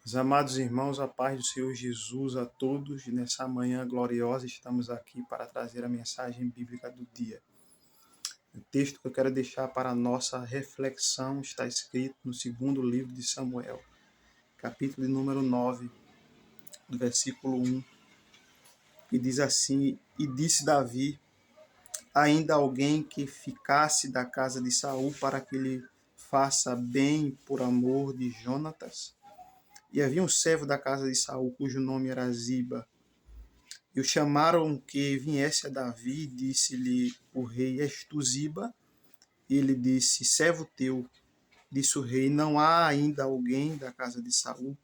Meus amados irmãos, a paz do Senhor Jesus a todos. Nessa manhã gloriosa, estamos aqui para trazer a mensagem bíblica do dia. O texto que eu quero deixar para a nossa reflexão está escrito no segundo livro de Samuel, capítulo de número 9, do versículo 1, que diz assim: E disse Davi, ainda alguém que ficasse da casa de Saul para que lhe faça bem por amor de Jonatas? E havia um servo da casa de Saul, cujo nome era Ziba. E o chamaram que viesse a Davi, disse-lhe o rei: És tu Ziba? E ele disse: servo teu. Disse o rei: não há ainda alguém da casa de Saul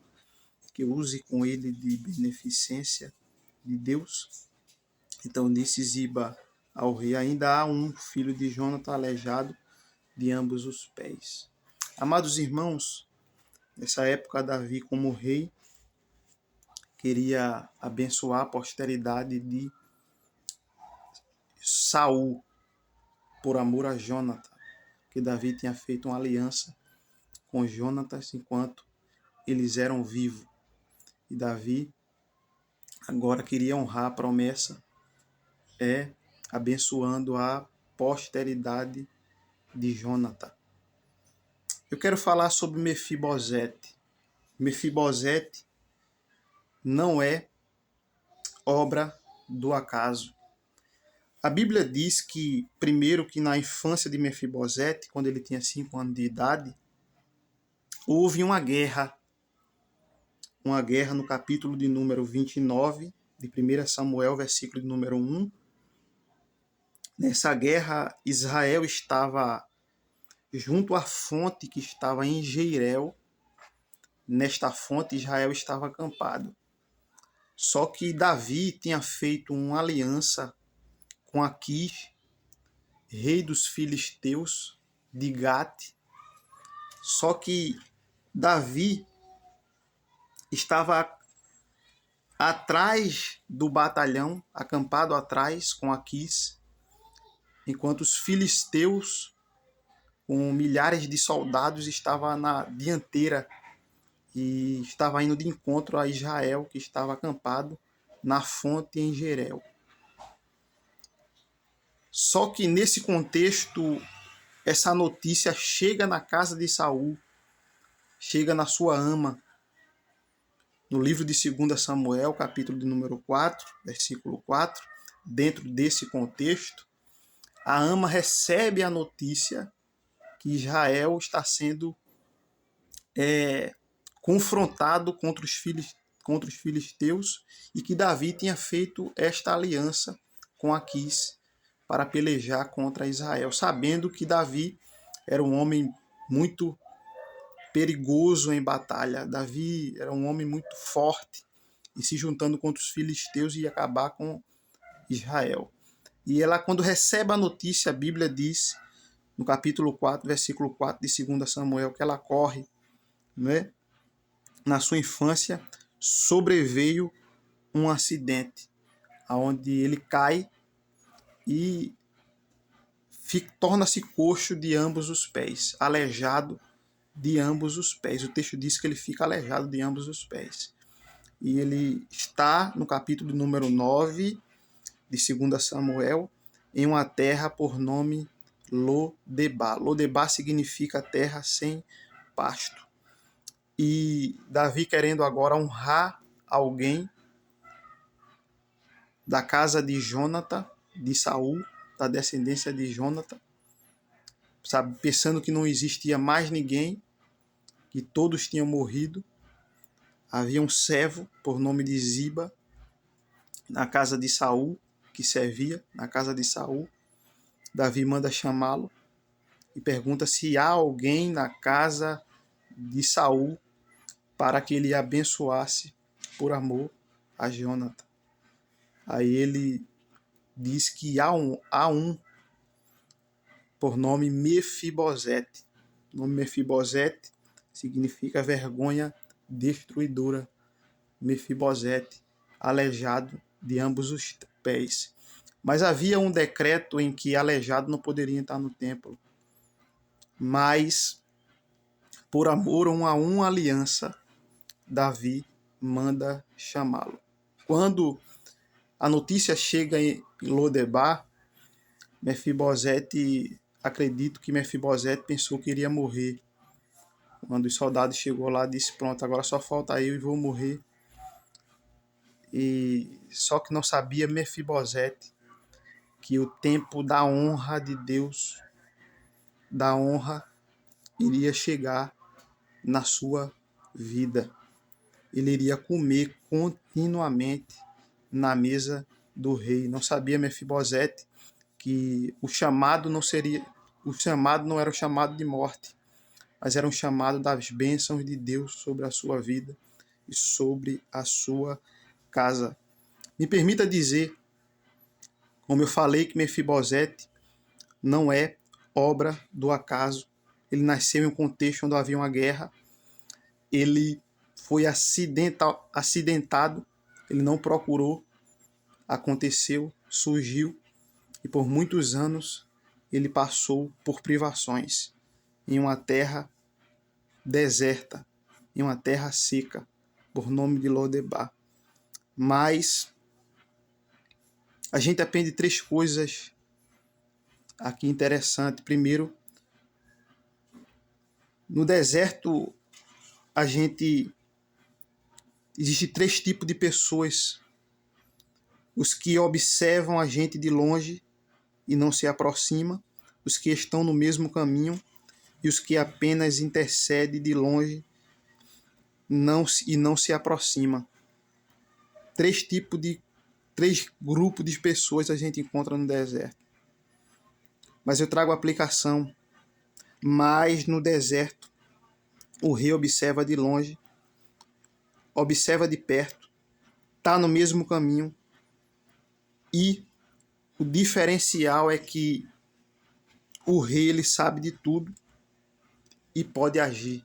que use com ele de beneficência de Deus? Então disse Ziba ao rei: ainda há um filho de Jonatão aleijado de ambos os pés. Amados irmãos, nessa época Davi, como rei, queria abençoar a posteridade de Saul por amor a Jonatão, que Davi tinha feito uma aliança com Jonatas enquanto eles eram vivos. E Davi agora queria honrar a promessa, abençoando a posteridade de Jonatão. Eu quero falar sobre Mefibosete. Mefibosete não é obra do acaso. A Bíblia diz que, primeiro, que na infância de Mefibosete, quando ele tinha 5 anos de idade, houve uma guerra no capítulo de número 29, de 1 Samuel, versículo de número 1. Nessa guerra, Israel estava junto à fonte que estava em Jeirel. Nesta fonte, Israel estava acampado. Só que Davi tinha feito uma aliança com Aquis, rei dos filisteus, de Gate. Só que Davi estava atrás do batalhão, acampado atrás com Aquis, enquanto os filisteus, com milhares de soldados, estavam na dianteira e estava indo de encontro a Israel, que estava acampado na fonte em Jerel. Só que nesse contexto, essa notícia chega na casa de Saul, chega na sua ama. No livro de 2 Samuel, capítulo de número 4, versículo 4, dentro desse contexto, a ama recebe a notícia que Israel está sendo confrontado contra os filisteus e que Davi tinha feito esta aliança com Aquis para pelejar contra Israel, sabendo que Davi era um homem muito perigoso em batalha. Davi era um homem muito forte e se juntando contra os filisteus ia acabar com Israel. E ela, quando recebe a notícia, a Bíblia diz, no capítulo 4, versículo 4 de 2 Samuel, que ela corre, né? Na sua infância, sobreveio um acidente, onde ele cai e torna-se coxo de ambos os pés, aleijado de ambos os pés. O texto diz que ele fica aleijado de ambos os pés. E ele está no capítulo número 9 de 2 Samuel, em uma terra por nome Lodebar. Lodebar significa terra sem pasto. E Davi, querendo agora honrar alguém da casa de Jonatão, de Saul, da descendência de Jonatão, sabe, pensando que não existia mais ninguém, que todos tinham morrido. Havia um servo por nome de Ziba na casa de Saul, que servia na casa de Saul. Davi manda chamá-lo e pergunta se há alguém na casa de Saul para que ele abençoasse por amor a Jonatão. Aí ele diz que há um por nome Mefibosete. O nome Mefibosete significa vergonha destruidora. Mefibosete, aleijado de ambos os pés. Mas havia um decreto em que aleijado não poderia entrar no templo. Mas, por amor a uma aliança, Davi manda chamá-lo. Quando a notícia chega em Lodebar, acredito que Mefibosete pensou que iria morrer. Quando os soldados chegou lá, disse: pronto, agora só falta eu e vou morrer. E só que não sabia Mefibosete que o tempo da honra de Deus, da honra, iria chegar na sua vida. Ele iria comer continuamente na mesa do rei. Não sabia Mefibosete que o chamado não era o chamado de morte, mas era um chamado das bênçãos de Deus sobre a sua vida e sobre a sua casa. Me permita dizer, como eu falei, que Mefibosete não é obra do acaso. Ele nasceu em um contexto onde havia uma guerra. Ele foi acidentado, ele não procurou, aconteceu, surgiu, e por muitos anos ele passou por privações em uma terra deserta, em uma terra seca, por nome de Lodebar. Mas a gente aprende 3 coisas aqui interessantes. Primeiro, no deserto existe 3 tipos de pessoas: os que observam a gente de longe e não se aproximam, os que estão no mesmo caminho e os que apenas intercedem de longe e não se aproximam. 3 grupos de pessoas a gente encontra no deserto. Mas eu trago a aplicação. Mas no deserto, o rei observa de longe, observa de perto, está no mesmo caminho, e o diferencial é que o rei ele sabe de tudo e pode agir.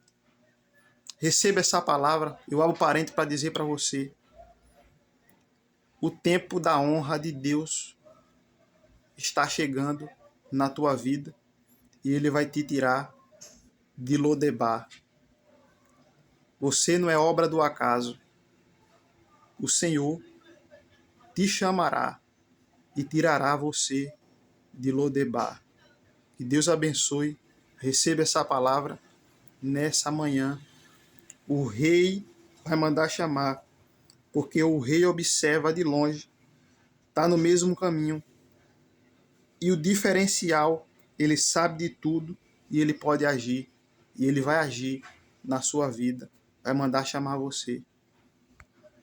Receba essa palavra. Eu abro parênteses para dizer para você: o tempo da honra de Deus está chegando na tua vida e ele vai te tirar de Lodebar. Você não é obra do acaso. O Senhor te chamará e tirará você de Lodebar. Que Deus abençoe. Receba essa palavra nessa manhã. O rei vai mandar chamar, porque o rei observa de longe, está no mesmo caminho, e o diferencial, ele sabe de tudo e ele pode agir, e ele vai agir na sua vida, vai mandar chamar você.